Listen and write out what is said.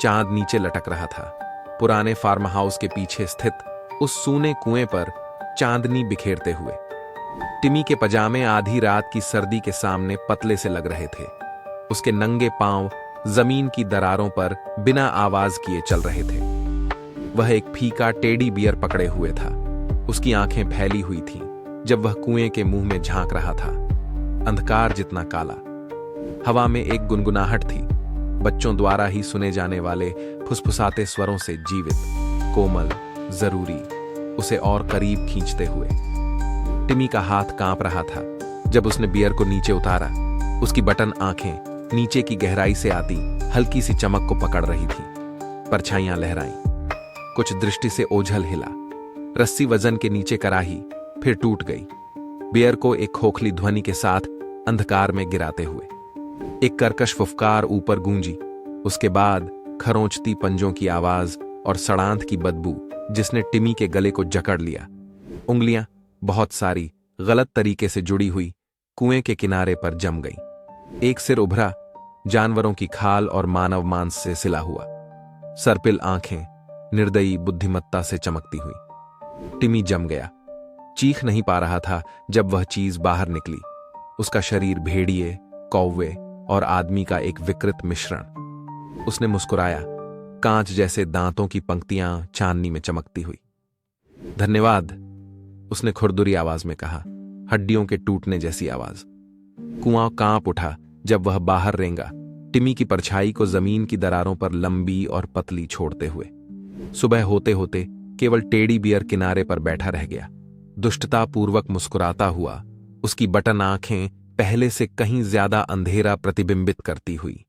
चांद नीचे लटक रहा था। पुराने फार्म हाउस के पीछे स्थित उस सूने कुएं पर चांदनी बिखेरते हुए टिमी के पजामे आधी रात की सर्दी के सामने पतले से लग रहे थे। उसके नंगे पांव जमीन की दरारों पर बिना आवाज किए चल रहे थे। वह एक फीका टेडी बियर पकड़े हुए था। उसकी आंखें फैली हुई थीं जब वह कुएं के मुंह में झांक रहा था। अंधकार जितना काला। हवा में एक गुनगुनाहट थी, बच्चों द्वारा ही सुने जाने वाले फुसफुसाते स्वरों से जीवित, कोमल, जरूरी, उसे और करीब खींचते हुए। टिमी का हाथ कांप रहा था जब उसने बियर को नीचे उतारा। उसकी बटन आंखें नीचे की गहराई से आती हल्की सी चमक को पकड़ रही थी। परछाइयां लहराईं, कुछ दृष्टि से ओझल हिला। रस्सी वजन के नीचे कराही, फिर टूट गई, बियर को एक खोखली ध्वनि के साथ अंधकार में गिराते हुए। एक कर्कश फुफकार ऊपर गूंजी, उसके बाद खरोंचती पंजों की आवाज और सड़ांत की बदबू जिसने टिमी के गले को जकड़ लिया। उंगलियां बहुत सारी गलत तरीके से जुड़ी हुई कुएं के किनारे पर जम गई। एक सिर उभरा, जानवरों की खाल और मानव मांस से सिला हुआ। सर्पिल आंखें निर्दयी बुद्धिमत्ता से चमकती हुई। टिमी जम गया। चीख नहीं पा रहा था जब वह चीज बाहर निकली। उसका शरीर भेड़िए, कौवे और आदमी का एक विकृत मिश्रण। उसने मुस्कुराया, कांच जैसे दांतों की पंक्तियां चांदनी में चमकती हुई। धन्यवाद, उसने खुरदुरी आवाज में कहा, हड्डियों के टूटने जैसी आवाज। कुआं कांप उठा जब वह बाहर रेंगा, टिमी की परछाई को जमीन की दरारों पर लंबी और पतली छोड़ते हुए। सुबह होते होते केवल टेडी बियर किनारे पर बैठा रह गया, दुष्टतापूर्वक मुस्कुराता हुआ, उसकी बटन आंखें पहले से कहीं ज्यादा अंधेरा प्रतिबिंबित करती हुई।